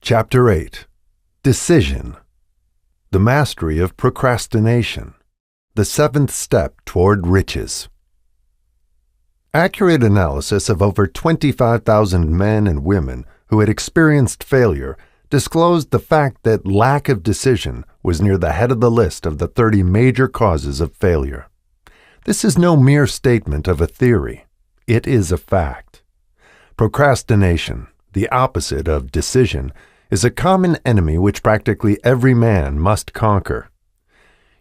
Chapter 8. Decision. The Mastery of Procrastination. The Seventh Step Toward Riches. Accurate analysis of over 25,000 men and women who had experienced failure disclosed the fact that lack of decision was near the head of the list of the 30 major causes of failure. This is no mere statement of a theory. It is a fact. Procrastination, the opposite of decision, is a common enemy which practically every man must conquer.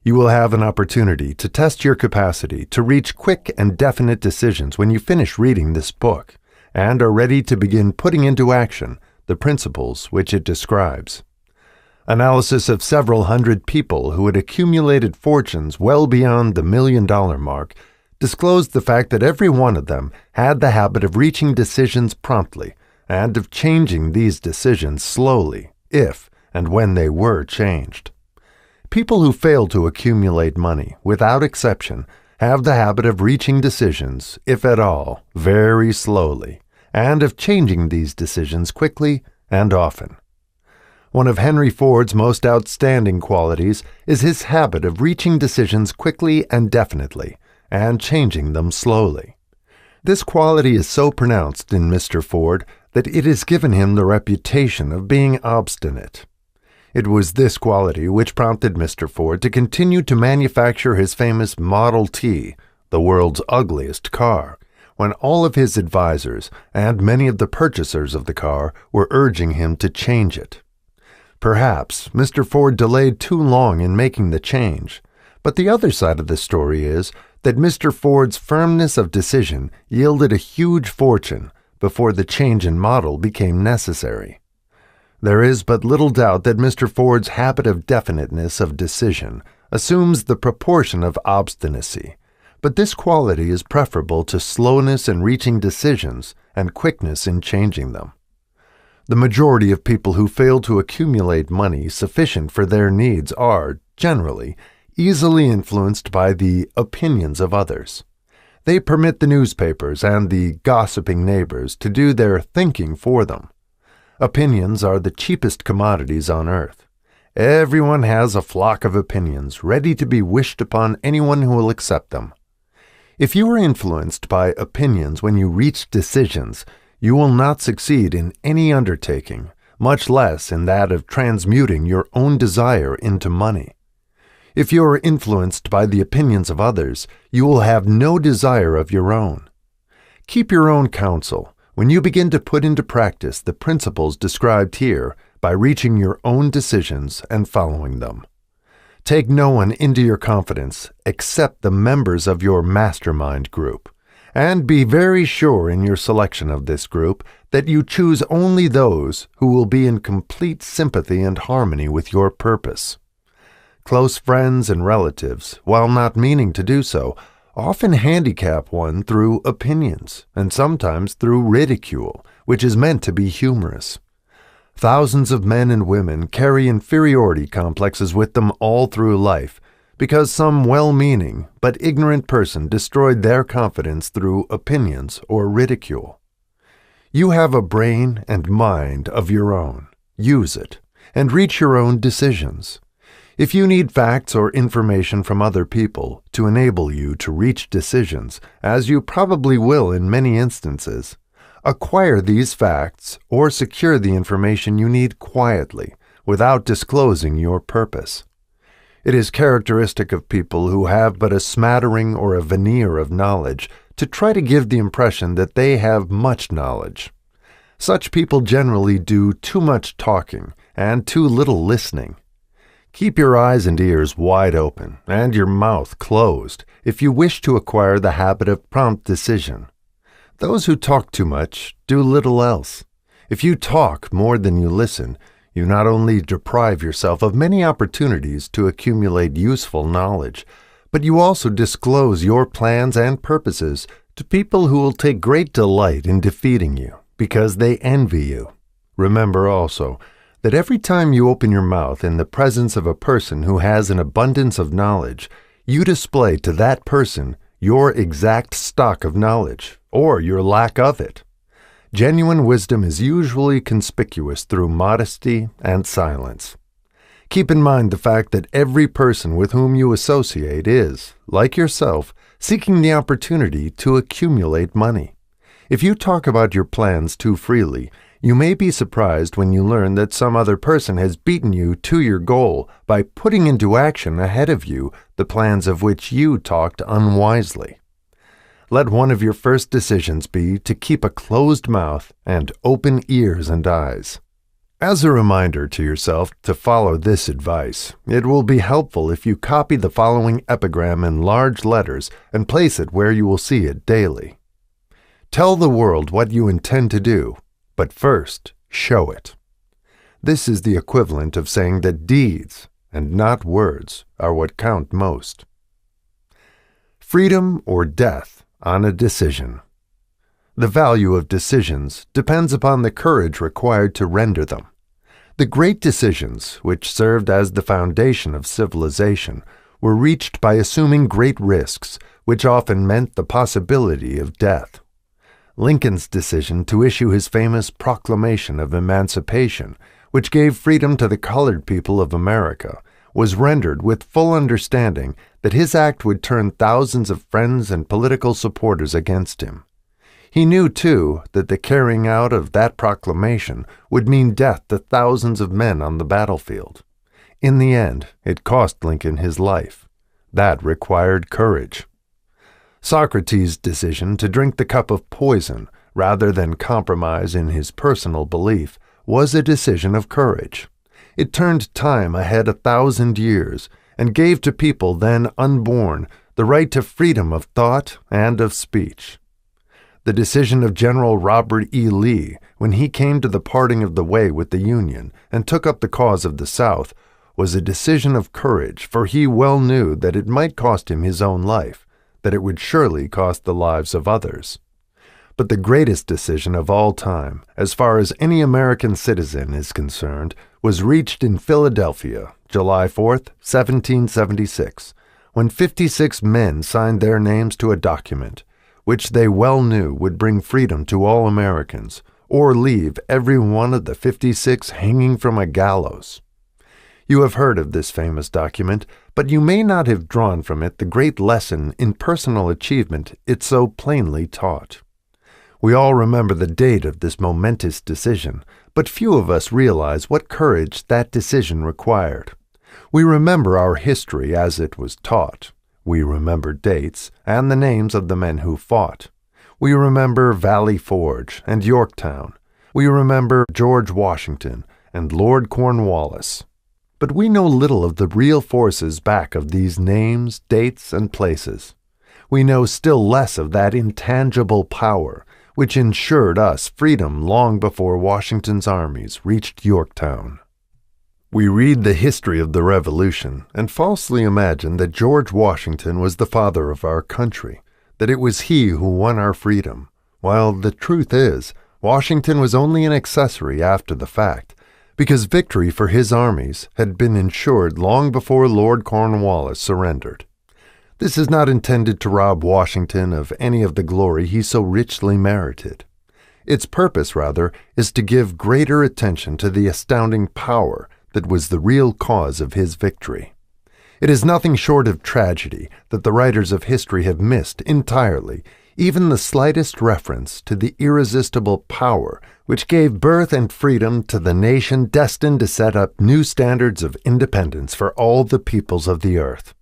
You will have an opportunity to test your capacity to reach quick and definite decisions when you finish reading this book and are ready to begin putting into action the principles which it describes. Analysis of several hundred people who had accumulated fortunes well beyond the $1 million mark disclosed the fact that every one of them had the habit of reaching decisions promptly and of changing these decisions slowly, if and when they were changed. People who fail to accumulate money, without exception, have the habit of reaching decisions, if at all, very slowly, and of changing these decisions quickly and often. One of Henry Ford's most outstanding qualities is his habit of reaching decisions quickly and definitely, and changing them slowly. This quality is so pronounced in Mr. Ford that it has given him the reputation of being obstinate. It was this quality which prompted Mr. Ford to continue to manufacture his famous Model T, the world's ugliest car, when all of his advisors and many of the purchasers of the car were urging him to change it. Perhaps Mr. Ford delayed too long in making the change, but the other side of the story is that Mr. Ford's firmness of decision yielded a huge fortune before the change in model became necessary. There is but little doubt that Mr. Ford's habit of definiteness of decision assumes the proportion of obstinacy, but this quality is preferable to slowness in reaching decisions and quickness in changing them. The majority of people who fail to accumulate money sufficient for their needs are, generally, easily influenced by the opinions of others. They permit the newspapers and the gossiping neighbors to do their thinking for them. Opinions are the cheapest commodities on earth. Everyone has a flock of opinions ready to be wished upon anyone who will accept them. If you are influenced by opinions when you reach decisions, you will not succeed in any undertaking, much less in that of transmuting your own desire into money. If you are influenced by the opinions of others, you will have no desire of your own. Keep your own counsel when you begin to put into practice the principles described here by reaching your own decisions and following them. Take no one into your confidence except the members of your mastermind group, and be very sure in your selection of this group that you choose only those who will be in complete sympathy and harmony with your purpose. Close friends and relatives, while not meaning to do so, often handicap one through opinions, and sometimes through ridicule, which is meant to be humorous. Thousands of men and women carry inferiority complexes with them all through life, because some well-meaning but ignorant person destroyed their confidence through opinions or ridicule. You have a brain and mind of your own. Use it, and reach your own decisions. If you need facts or information from other people to enable you to reach decisions, as you probably will in many instances, acquire these facts or secure the information you need quietly, without disclosing your purpose. It is characteristic of people who have but a smattering or a veneer of knowledge to try to give the impression that they have much knowledge. Such people generally do too much talking and too little listening. Keep your eyes and ears wide open and your mouth closed if you wish to acquire the habit of prompt decision. Those who talk too much do little else. If you talk more than you listen, you not only deprive yourself of many opportunities to accumulate useful knowledge, but you also disclose your plans and purposes to people who will take great delight in defeating you because they envy you. Remember also that every time you open your mouth in the presence of a person who has an abundance of knowledge, you display to that person your exact stock of knowledge, or your lack of it. Genuine wisdom is usually conspicuous through modesty and silence. Keep in mind the fact that every person with whom you associate is, like yourself, seeking the opportunity to accumulate money. If you talk about your plans too freely, you may be surprised when you learn that some other person has beaten you to your goal by putting into action ahead of you the plans of which you talked unwisely. Let one of your first decisions be to keep a closed mouth and open ears and eyes. As a reminder to yourself to follow this advice, it will be helpful if you copy the following epigram in large letters and place it where you will see it daily. Tell the world what you intend to do, but first show it. This is the equivalent of saying that deeds, and not words, are what count most. Freedom or death on a decision. The value of decisions depends upon the courage required to render them. The great decisions, which served as the foundation of civilization, were reached by assuming great risks, which often meant the possibility of death. Lincoln's decision to issue his famous Proclamation of Emancipation, which gave freedom to the colored people of America, was rendered with full understanding that his act would turn thousands of friends and political supporters against him. He knew, too, that the carrying out of that proclamation would mean death to thousands of men on the battlefield. In the end, it cost Lincoln his life. That required courage. Socrates' decision to drink the cup of poison rather than compromise in his personal belief was a decision of courage. It turned time ahead 1,000 years and gave to people then unborn the right to freedom of thought and of speech. The decision of General Robert E. Lee, when he came to the parting of the way with the Union and took up the cause of the South, was a decision of courage, for he well knew that it might cost him his own life, that it would surely cost the lives of others. But the greatest decision of all time, as far as any American citizen is concerned, was reached in Philadelphia, July 4th, 1776, when 56 men signed their names to a document, which they well knew would bring freedom to all Americans, or leave every one of the 56 hanging from a gallows. You have heard of this famous document, but you may not have drawn from it the great lesson in personal achievement it so plainly taught. We all remember the date of this momentous decision, but few of us realize what courage that decision required. We remember our history as it was taught. We remember dates and the names of the men who fought. We remember Valley Forge and Yorktown. We remember George Washington and Lord Cornwallis. But we know little of the real forces back of these names, dates, and places. We know still less of that intangible power which ensured us freedom long before Washington's armies reached Yorktown. We read the history of the Revolution and falsely imagine that George Washington was the father of our country, that it was he who won our freedom, while the truth is, Washington was only an accessory after the fact, because victory for his armies had been ensured long before Lord Cornwallis surrendered. This is not intended to rob Washington of any of the glory he so richly merited. Its purpose, rather, is to give greater attention to the astounding power that was the real cause of his victory. It is nothing short of tragedy that the writers of history have missed entirely even the slightest reference to the irresistible power which gave birth and freedom to the nation destined to set up new standards of independence for all the peoples of the earth.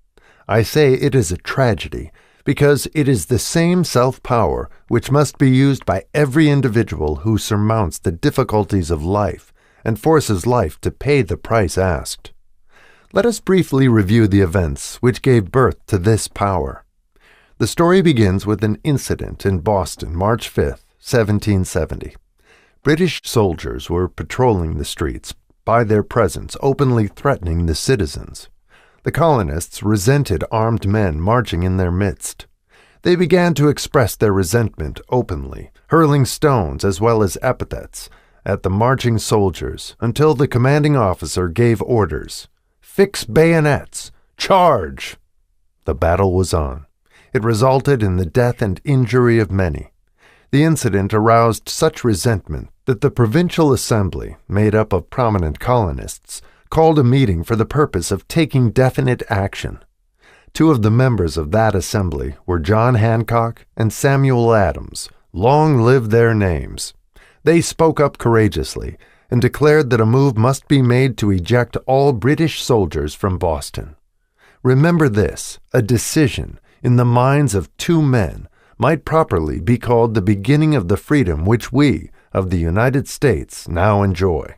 I say it is a tragedy because it is the same self-power which must be used by every individual who surmounts the difficulties of life and forces life to pay the price asked. Let us briefly review the events which gave birth to this power. The story begins with an incident in Boston, March 5th, 1770. British soldiers were patrolling the streets, by their presence openly threatening the citizens. The colonists resented armed men marching in their midst. They began to express their resentment openly, hurling stones as well as epithets at the marching soldiers until the commanding officer gave orders. "Fix bayonets! Charge!" The battle was on. It resulted in the death and injury of many. The incident aroused such resentment that the provincial assembly, made up of prominent colonists, called a meeting for the purpose of taking definite action. Two of the members of that assembly were John Hancock and Samuel Adams. Long live their names! They spoke up courageously and declared that a move must be made to eject all British soldiers from Boston. Remember this: a decision, in the minds of two men, might properly be called the beginning of the freedom which we, of the United States, now enjoy.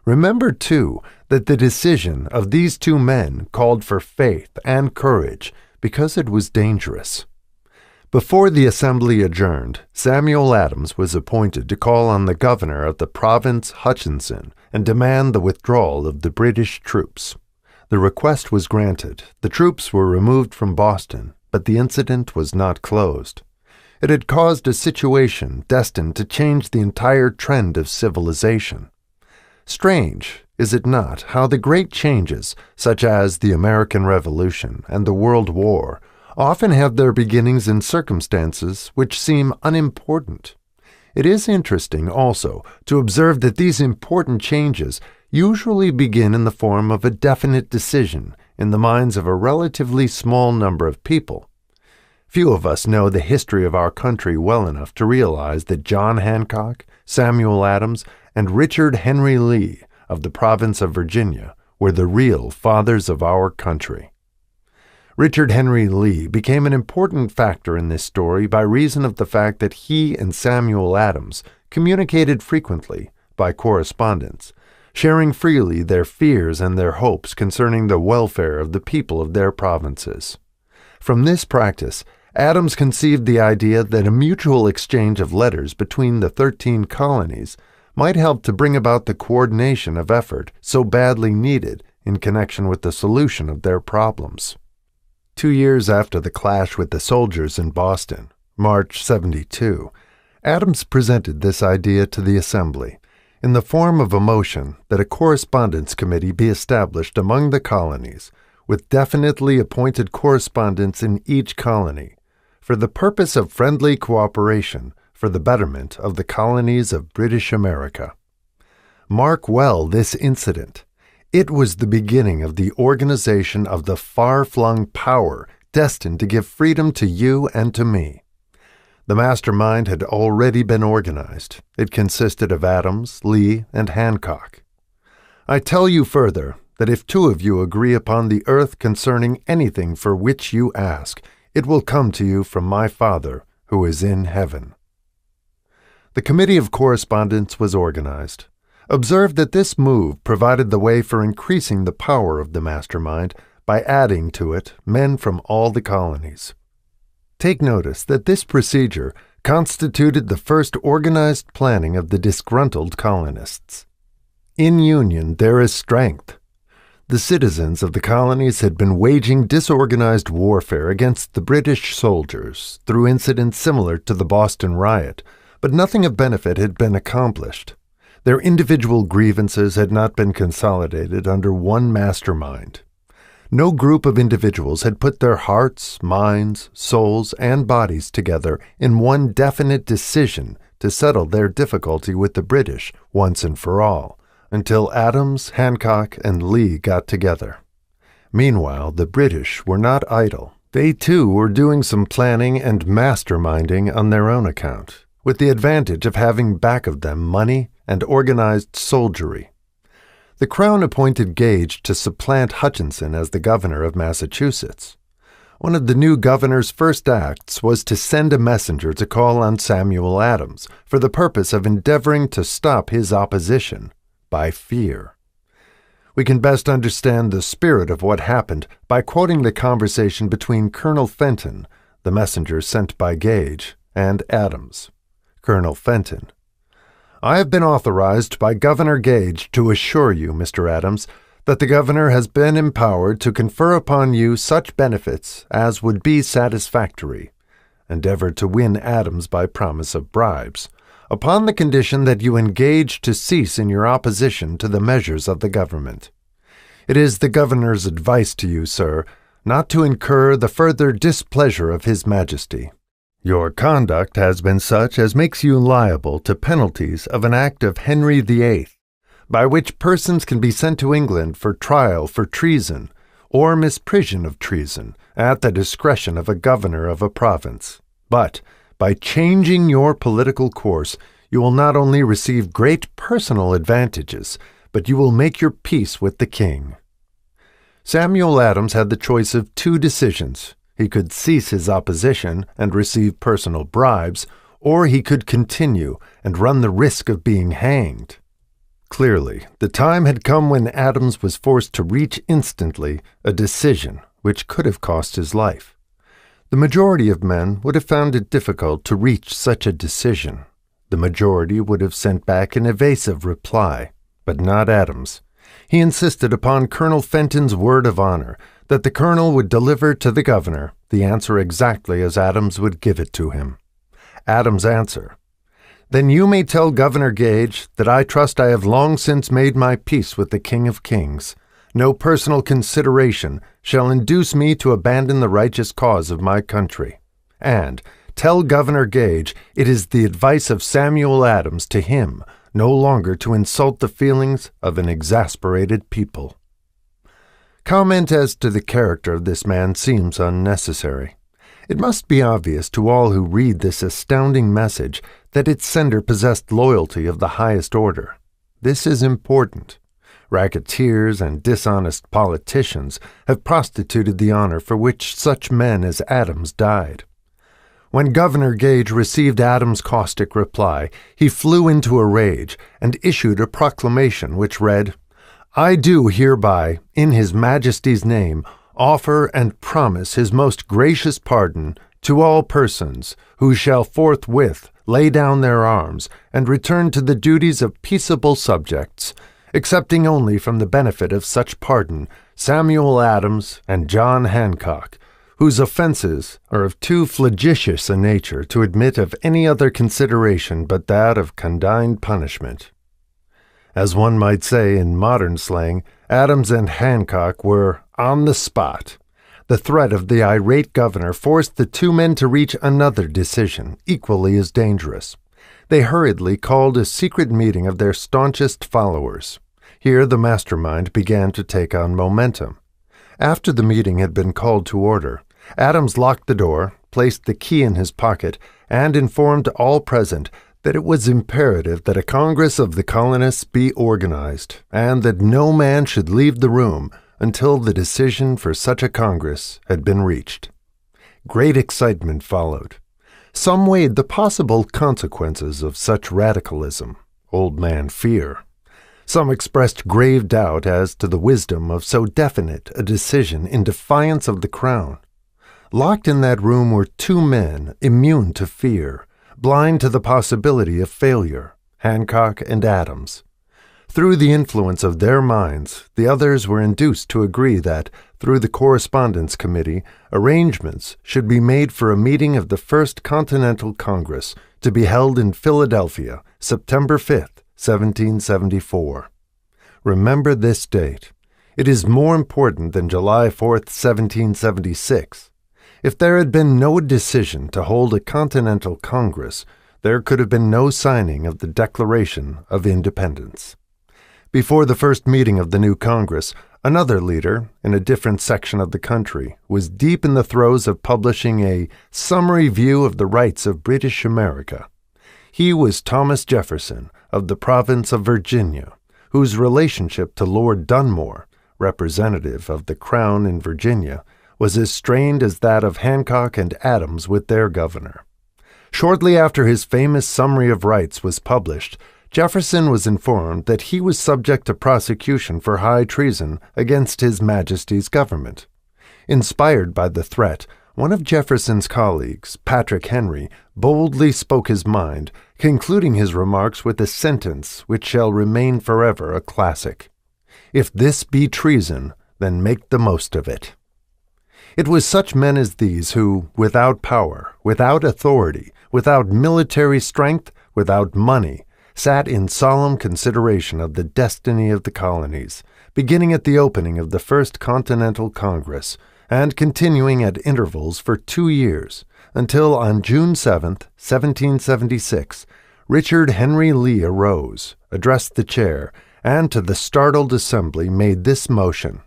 Remember, too, that the decision of these two men called for faith and courage because it was dangerous. Before the assembly adjourned, Samuel Adams was appointed to call on the governor of the province, Hutchinson, and demand the withdrawal of the British troops. The request was granted. The troops were removed from Boston, but the incident was not closed. It had caused a situation destined to change the entire trend of civilization. Strange, is it not, how the great changes, such as the American Revolution and the World War, often have their beginnings in circumstances which seem unimportant. It is interesting, also, to observe that these important changes usually begin in the form of a definite decision in the minds of a relatively small number of people. Few of us know the history of our country well enough to realize that John Hancock, Samuel Adams, and Richard Henry Lee of the province of Virginia were the real fathers of our country. Richard Henry Lee became an important factor in this story by reason of the fact that he and Samuel Adams communicated frequently by correspondence, sharing freely their fears and their hopes concerning the welfare of the people of their provinces. From this practice, Adams conceived the idea that a mutual exchange of letters between the 13 colonies might help to bring about the coordination of effort so badly needed in connection with the solution of their problems. 2 years after the clash with the soldiers in Boston, March 72, Adams presented this idea to the Assembly in the form of a motion that a correspondence committee be established among the colonies with definitely appointed correspondents in each colony for the purpose of friendly cooperation for the betterment of the colonies of British America. Mark well this incident. It was the beginning of the organization of the far-flung power destined to give freedom to you and to me. The mastermind had already been organized. It consisted of Adams, Lee, and Hancock. I tell you further that if two of you agree upon the earth concerning anything for which you ask, it will come to you from my Father who is in heaven. The Committee of Correspondence was organized. Observe that this move provided the way for increasing the power of the mastermind by adding to it men from all the colonies. Take notice that this procedure constituted the first organized planning of the disgruntled colonists. In union there is strength. The citizens of the colonies had been waging disorganized warfare against the British soldiers through incidents similar to the Boston riot, but nothing of benefit had been accomplished. Their individual grievances had not been consolidated under one mastermind. No group of individuals had put their hearts, minds, souls, and bodies together in one definite decision to settle their difficulty with the British once and for all, until Adams, Hancock, and Lee got together. Meanwhile, the British were not idle. They too were doing some planning and masterminding on their own account, with the advantage of having back of them money and organized soldiery. The Crown appointed Gage to supplant Hutchinson as the governor of Massachusetts. One of the new governor's first acts was to send a messenger to call on Samuel Adams for the purpose of endeavoring to stop his opposition by fear. We can best understand the spirit of what happened by quoting the conversation between Colonel Fenton, the messenger sent by Gage, and Adams. Colonel Fenton: I have been authorized by Governor Gage to assure you, Mr. Adams, that the governor has been empowered to confer upon you such benefits as would be satisfactory. Endeavor to win Adams by promise of bribes, upon the condition that you engage to cease in your opposition to the measures of the government. It is the governor's advice to you, sir, not to incur the further displeasure of His Majesty. Your conduct has been such as makes you liable to penalties of an act of Henry VIII, by which persons can be sent to England for trial for treason, or misprision of treason, at the discretion of a governor of a province. But, by changing your political course, you will not only receive great personal advantages, but you will make your peace with the king. Samuel Adams had the choice of two decisions. He could cease his opposition and receive personal bribes, or he could continue and run the risk of being hanged. Clearly, the time had come when Adams was forced to reach instantly a decision which could have cost his life. The majority of men would have found it difficult to reach such a decision. The majority would have sent back an evasive reply, but not Adams. He insisted upon Colonel Fenton's word of honor that the colonel would deliver to the governor the answer exactly as Adams would give it to him. Adams' answer: "Then you may tell Governor Gage that I trust I have long since made my peace with the King of Kings. No personal consideration shall induce me to abandon the righteous cause of my country. And tell Governor Gage it is the advice of Samuel Adams to him no longer to insult the feelings of an exasperated people." Comment as to the character of this man seems unnecessary. It must be obvious to all who read this astounding message that its sender possessed loyalty of the highest order. This is important. Racketeers and dishonest politicians have prostituted the honor for which such men as Adams died. When Governor Gage received Adams' caustic reply, he flew into a rage and issued a proclamation which read, "I do hereby, in His Majesty's name, offer and promise His most gracious pardon to all persons who shall forthwith lay down their arms and return to the duties of peaceable subjects, excepting only from the benefit of such pardon Samuel Adams and John Hancock, whose offenses are of too flagitious a nature to admit of any other consideration but that of condign punishment." As one might say in modern slang, Adams and Hancock were on the spot. The threat of the irate governor forced the two men to reach another decision, equally as dangerous. They hurriedly called a secret meeting of their staunchest followers. Here the mastermind began to take on momentum. After the meeting had been called to order, Adams locked the door, placed the key in his pocket, and informed all present that it was imperative that a Congress of the colonists be organized, and that no man should leave the room until the decision for such a Congress had been reached. Great excitement followed. Some weighed the possible consequences of such radicalism, old man fear. Some expressed grave doubt as to the wisdom of so definite a decision in defiance of the Crown. Locked in that room were two men immune to fear, blind to the possibility of failure, Hancock and Adams. Through the influence of their minds, the others were induced to agree that, through the Correspondence Committee, arrangements should be made for a meeting of the First Continental Congress to be held in Philadelphia, September 5th, 1774. Remember this date. It is more important than July 4th, 1776. If there had been no decision to hold a Continental Congress, there could have been no signing of the Declaration of Independence. Before the first meeting of the new Congress, another leader, in a different section of the country, was deep in the throes of publishing a summary view of the rights of British America. He was Thomas Jefferson, of the province of Virginia, whose relationship to Lord Dunmore, representative of the Crown in Virginia, was as strained as that of Hancock and Adams with their governor. Shortly after his famous Summary of Rights was published, Jefferson was informed that he was subject to prosecution for high treason against His Majesty's government. Inspired by the threat, one of Jefferson's colleagues, Patrick Henry, boldly spoke his mind, concluding his remarks with a sentence which shall remain forever a classic: "If this be treason, then make the most of it." It was such men as these who, without power, without authority, without military strength, without money, sat in solemn consideration of the destiny of the colonies, beginning at the opening of the First Continental Congress, and continuing at intervals for 2 years, until on June 7, 1776, Richard Henry Lee arose, addressed the chair, and to the startled assembly made this motion: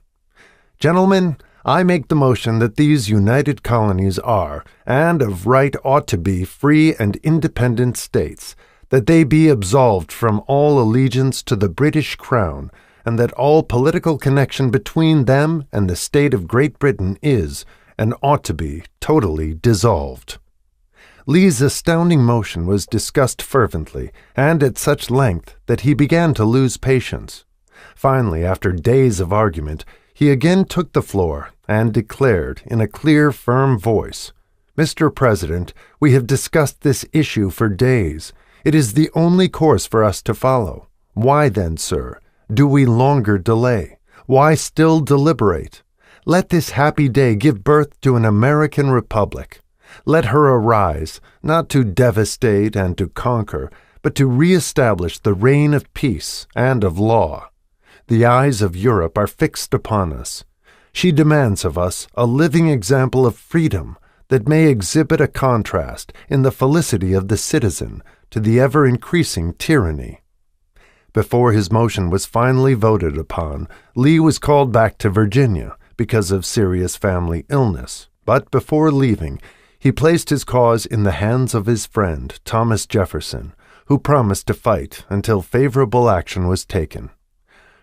"Gentlemen, I make the motion that these united colonies are, and of right ought to be, free and independent states, that they be absolved from all allegiance to the British Crown, and that all political connection between them and the state of Great Britain is, and ought to be, totally dissolved." Lee's astounding motion was discussed fervently, and at such length that he began to lose patience. Finally, after days of argument, he again took the floor and declared in a clear, firm voice, "Mr. President, we have discussed this issue for days. It is the only course for us to follow. Why then, sir, do we longer delay? Why still deliberate? Let this happy day give birth to an American republic. Let her arise, not to devastate and to conquer, but to reestablish the reign of peace and of law. The eyes of Europe are fixed upon us. She demands of us a living example of freedom that may exhibit a contrast in the felicity of the citizen to the ever-increasing tyranny." Before his motion was finally voted upon, Lee was called back to Virginia because of serious family illness, but before leaving, he placed his cause in the hands of his friend, Thomas Jefferson, who promised to fight until favorable action was taken.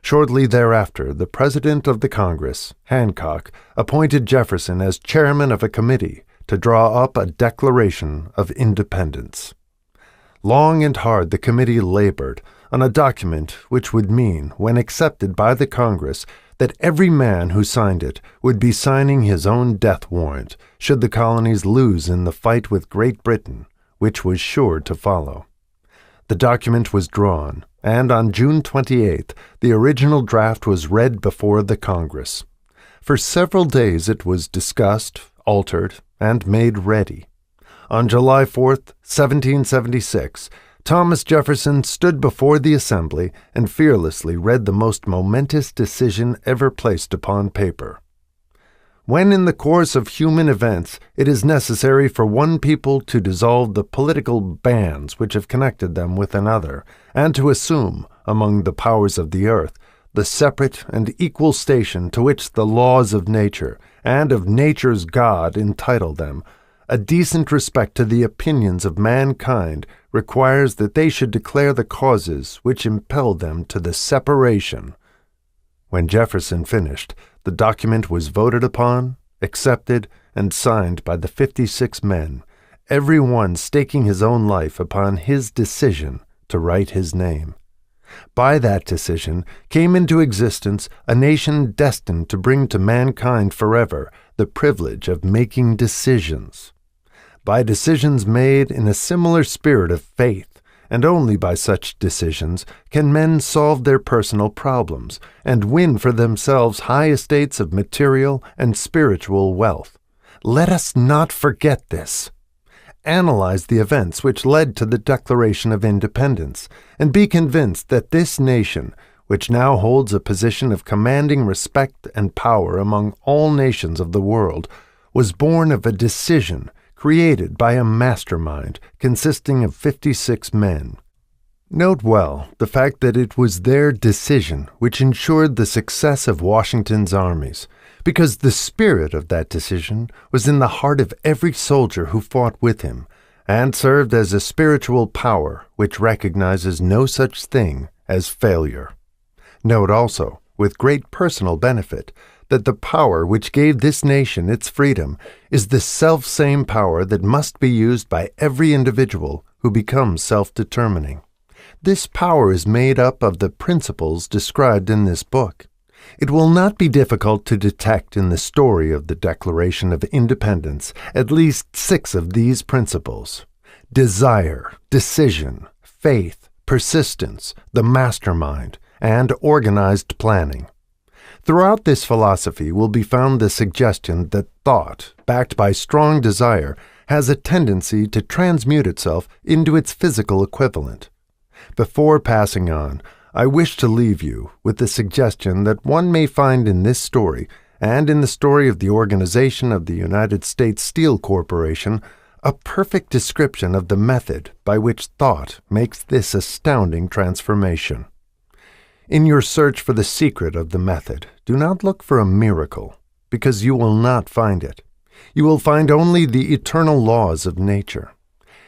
Shortly thereafter, the President of the Congress, Hancock, appointed Jefferson as chairman of a committee to draw up a Declaration of Independence. Long and hard the committee labored on a document which would mean, when accepted by the Congress, that every man who signed it would be signing his own death warrant should the colonies lose in the fight with Great Britain, which was sure to follow. The document was drawn, and on June 28th, the original draft was read before the Congress. For several days it was discussed, altered, and made ready. On July 4th, 1776, Thomas Jefferson stood before the assembly and fearlessly read the most momentous decision ever placed upon paper. "When in the course of human events it is necessary for one people to dissolve the political bands which have connected them with another, and to assume, among the powers of the earth, the separate and equal station to which the laws of nature and of nature's God entitle them, a decent respect to the opinions of mankind requires that they should declare the causes which impelled them to the separation." When Jefferson finished, the document was voted upon, accepted, and signed by the 56 men, every one staking his own life upon his decision to write his name. By that decision came into existence a nation destined to bring to mankind forever the privilege of making decisions. By decisions made in a similar spirit of faith, and only by such decisions, can men solve their personal problems and win for themselves high estates of material and spiritual wealth. Let us not forget this. Analyze the events which led to the Declaration of Independence, and be convinced that this nation, which now holds a position of commanding respect and power among all nations of the world, was born of a decision created by a mastermind consisting of 56 men. Note well the fact that it was their decision which ensured the success of Washington's armies, because the spirit of that decision was in the heart of every soldier who fought with him, and served as a spiritual power which recognizes no such thing as failure. Note also, with great personal benefit, that the power which gave this nation its freedom is the self-same power that must be used by every individual who becomes self-determining. This power is made up of the principles described in this book. It will not be difficult to detect in the story of the Declaration of Independence at least 6 of these principles: desire, decision, faith, persistence, the mastermind, and organized planning. Throughout this philosophy will be found the suggestion that thought, backed by strong desire, has a tendency to transmute itself into its physical equivalent. Before passing on, I wish to leave you with the suggestion that one may find in this story and in the story of the organization of the United States Steel Corporation, a perfect description of the method by which thought makes this astounding transformation. In your search for the secret of the method, do not look for a miracle, because you will not find it. You will find only the eternal laws of nature.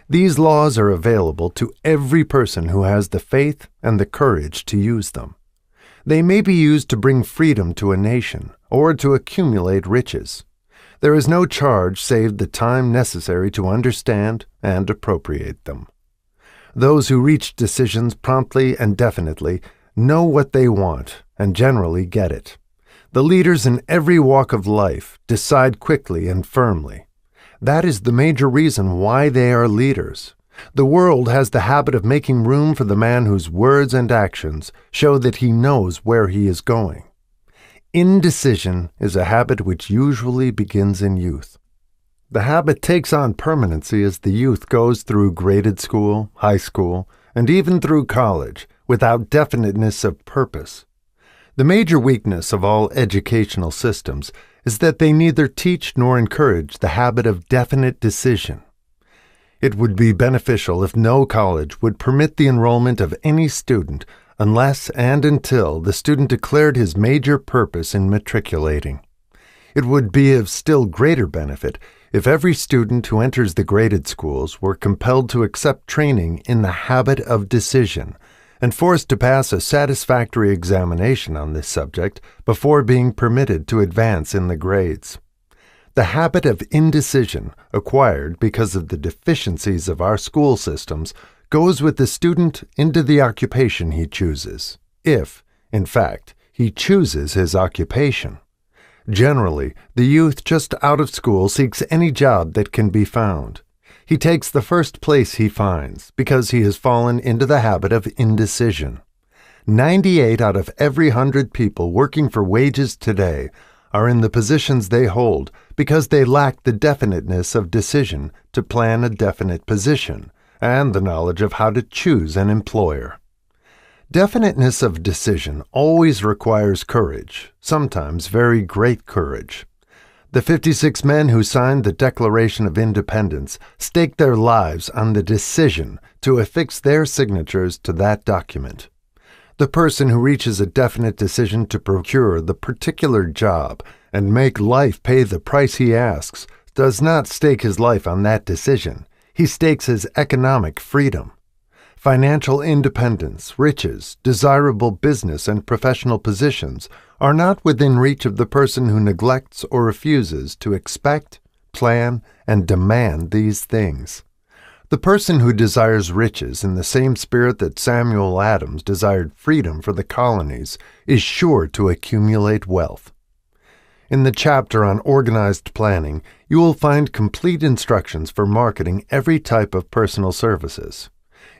These laws are available to every person who has the faith and the courage to use them. They may be used to bring freedom to a nation or to accumulate riches. There is no charge save the time necessary to understand and appropriate them. Those who reach decisions promptly and definitely know what they want and generally get it. The leaders in every walk of life decide quickly and firmly. That is the major reason why they are leaders. The world has the habit of making room for the man whose words and actions show that he knows where he is going. Indecision is a habit which usually begins in youth. The habit takes on permanency as the youth goes through graded school, high school, and even through college without definiteness of purpose. The major weakness of all educational systems is that they neither teach nor encourage the habit of definite decision. It would be beneficial if no college would permit the enrollment of any student unless and until the student declared his major purpose in matriculating. It would be of still greater benefit if every student who enters the graded schools were compelled to accept training in the habit of decision and forced to pass a satisfactory examination on this subject before being permitted to advance in the grades. The habit of indecision, acquired because of the deficiencies of our school systems, goes with the student into the occupation he chooses, if, in fact, he chooses his occupation. Generally, the youth just out of school seeks any job that can be found. He takes the first place he finds because he has fallen into the habit of indecision. 98 out of every 100 people working for wages today are in the positions they hold because they lack the definiteness of decision to plan a definite position and the knowledge of how to choose an employer. Definiteness of decision always requires courage, sometimes very great courage. The 56 men who signed the Declaration of Independence staked their lives on the decision to affix their signatures to that document. The person who reaches a definite decision to procure the particular job and make life pay the price he asks does not stake his life on that decision. He stakes his economic freedom. Financial independence, riches, desirable business and professional positions are not within reach of the person who neglects or refuses to expect, plan, and demand these things. The person who desires riches in the same spirit that Samuel Adams desired freedom for the colonies is sure to accumulate wealth. In the chapter on organized planning, you will find complete instructions for marketing every type of personal services.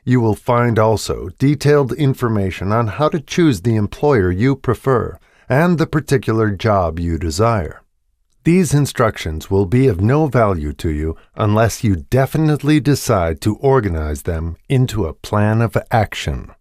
You will find also detailed information on how to choose the employer you prefer and the particular job you desire. These instructions will be of no value to you unless you definitely decide to organize them into a plan of action.